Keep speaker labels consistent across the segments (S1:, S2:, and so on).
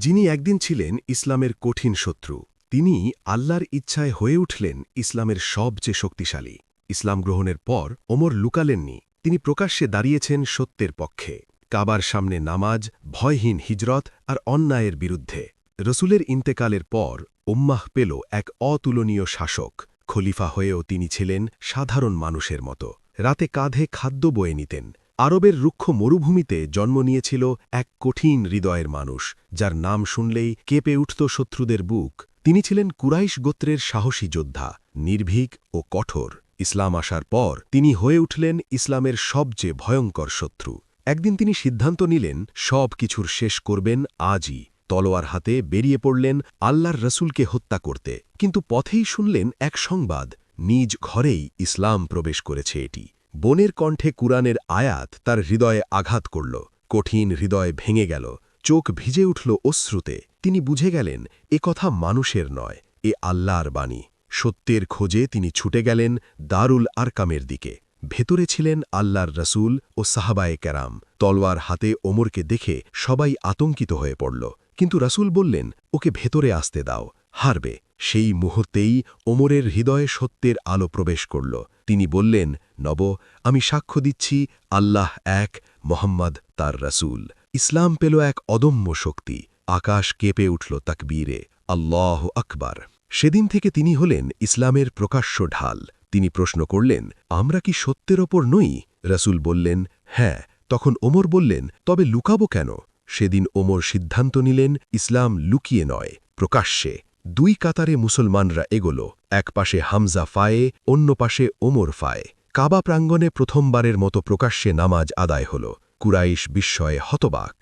S1: যিনি একদিন ছিলেন ইসলামের কঠিন শত্রু তিনি আল্লাহর ইচ্ছায় হয়ে উঠলেন ইসলামের সবচেয়ে শক্তিশালী। ইসলাম গ্রহণের পর ওমর লুকালেননি, তিনি প্রকাশ্যে দাঁড়িয়েছেন সত্যের পক্ষে। কাবার সামনে নামাজ, ভয়হীন হিজরত আর অন্যায়ের বিরুদ্ধে। রসুলের ইন্তেকালের পর উম্মাহ পেল এক অতুলনীয় শাসক। খলিফা হয়েও তিনি ছিলেন সাধারণ মানুষের মতো। রাতে কাঁধে খাদ্য বয়ে নিতেন। আরবের রুক্ষ মরুভূমিতে জন্ম নিয়েছিল এক কঠিন হৃদয়ের মানুষ, যার নাম শুনলেই কেঁপে উঠত শত্রুদের বুক। তিনি ছিলেন কুরাইশ গোত্রের সাহসী যোদ্ধা, নির্ভীক ও কঠোর। ইসলাম আসার পর তিনি হয়ে উঠলেন ইসলামের সবচেয়ে ভয়ঙ্কর শত্রু। একদিন তিনি সিদ্ধান্ত নিলেন সব কিছুর শেষ করবেন আজই। তলোয়ার হাতে বেরিয়ে পড়লেন আল্লাহর রসুলকে হত্যা করতে। কিন্তু পথেই শুনলেন এক সংবাদ, নিজ ঘরেই ইসলাম প্রবেশ করেছে এটি। বনের কণ্ঠে কুরআনের আয়াত তার হৃদয়ে আঘাত করল। কঠিন হৃদয় ভেঙে গেল, চোখ ভিজে উঠল অশ্রুতে। তিনি বুঝে গেলেন এ কথা মানুষের নয়, এ আল্লাহর বাণী। সত্যের খোঁজে তিনি ছুটে গেলেন দারুল আরকামের দিকে। ভেতরে ছিলেন আল্লাহর রসুল ও সাহাবায়ে কেরাম। তলোয়ার হাতে ওমরকে দেখে সবাই আতঙ্কিত হয়ে পড়ল, কিন্তু রসুল বললেন, ওকে ভেতরে আসতে দাও, হারবে। সেই মুহূর্তেই ওমরের হৃদয়ে সত্যের আলো প্রবেশ করল। তিনি বললেন, নব, আমি সাক্ষ্য দিচ্ছি আল্লাহ এক, মোহাম্মদ তার রসুল। ইসলাম পেল এক অদম্য শক্তি। আকাশ কেঁপে উঠল তাকবীরে, আল্লাহ আকবার। সেদিন থেকে তিনি হলেন ইসলামের প্রকাশ্য ঢাল। তিনি প্রশ্ন করলেন, আমরা কি সত্যের ওপর নই? রসুল বললেন, হ্যাঁ। তখন ওমর বললেন, তবে লুকাবো কেন? সেদিন ওমর সিদ্ধান্ত নিলেন ইসলাম লুকিয়ে নয়, প্রকাশ্যে। দুই কাতারে মুসলমানরা এগোল, এক পাশে হামজা ফায়ে, অন্য পাশে ওমর ফায়ে। কাবা প্রাঙ্গণে প্রথমবারের মতো প্রকাশ্যে নামাজ আদায় হল। কুরাইশ বিস্ময়ে হতবাক,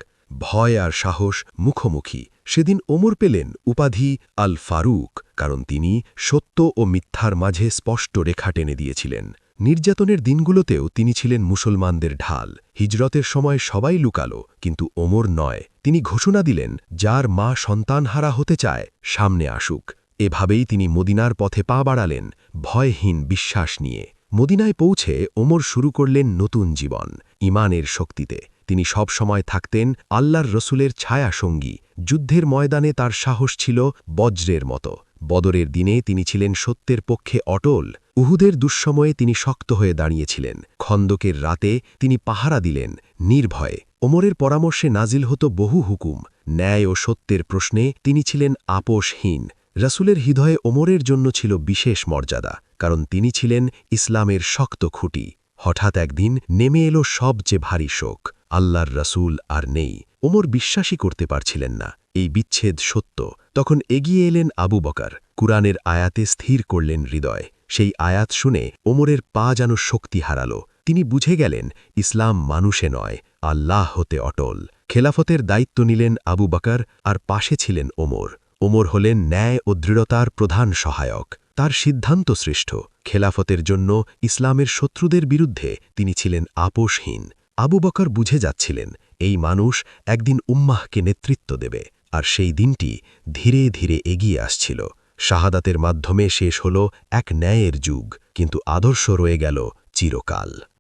S1: ভয় আর সাহস মুখোমুখি। সেদিন ওমর পেলেন উপাধি আল ফারুক, কারণ তিনি সত্য ও মিথ্যার মাঝে স্পষ্ট রেখা টেনে দিয়েছিলেন। নির্যাতনের দিনগুলোতেও তিনি ছিলেন মুসলমানদের ঢাল। হিজরতের সময় সবাই লুকালো, কিন্তু ওমর নয়। তিনি ঘোষণা দিলেন, যার মা সন্তানহারা হতে চায় সামনে আসুক। এভাবেই তিনি মদিনার পথে পা বাড়ালেন, ভয়হীন বিশ্বাস নিয়ে। মদিনায় পৌঁছে ওমর শুরু করলেন নতুন জীবন, ইমানের শক্তিতে। তিনি সব সময় থাকতেন আল্লাহর রসুলের ছায়া সঙ্গী। যুদ্ধের ময়দানে তার সাহস ছিল বজ্রের মতো। বদরের দিনে তিনি ছিলেন সত্যের পক্ষে অটল। উহুদের দুঃসময়ে তিনি শক্ত হয়ে দাঁড়িয়েছিলেন। খন্দকের রাতে তিনি পাহারা দিলেন নির্ভয়ে। ওমরের পরামর্শে নাজিল হতো বহু হুকুম। ন্যায় ও সত্যের প্রশ্নে তিনি ছিলেন আপোষহীন। রসুলের হৃদয়ে ওমরের জন্য ছিল বিশেষ মর্যাদা, কারণ তিনি ছিলেন ইসলামের শক্ত খুঁটি। হঠাৎ একদিন নেমে এলো সবচেয়ে ভারী শোক, আল্লাহর রসুল আর নেই। ওমর বিশ্বাসই করতে পারছিলেন না এই বিচ্ছেদ সত্য। তখন এগিয়ে এলেন আবু বকর, কুরআনের আয়াতে স্থির করলেন হৃদয়। সেই আয়াত শুনে ওমরের পা যেন শক্তি হারালো। তিনি বুঝে গেলেন ইসলাম মানুষে নয়, আল্লাহ হতে অটল। খেলাফতের দায়িত্ব নিলেন আবু বকর, আর পাশে ছিলেন ওমর। ওমর হলেন ন্যায় ও দৃঢ়তার প্রধান সহায়ক। তার সিদ্ধান্ত শ্রেষ্ঠ। খেলাফতের জন্য ইসলামের শত্রুদের বিরুদ্ধে তিনি ছিলেন আপোষহীন। আবু বকর বুঝে যাচ্ছিলেন এই মানুষ একদিন উম্মাহকে নেতৃত্ব দেবে, আর সেই দিনটি ধীরে ধীরে এগিয়ে আসছিল। শাহাদাতের মাধ্যমে শেষ হল এক ন্যায়ের যুগ, কিন্তু আদর্শ রয়ে গেল চিরকাল।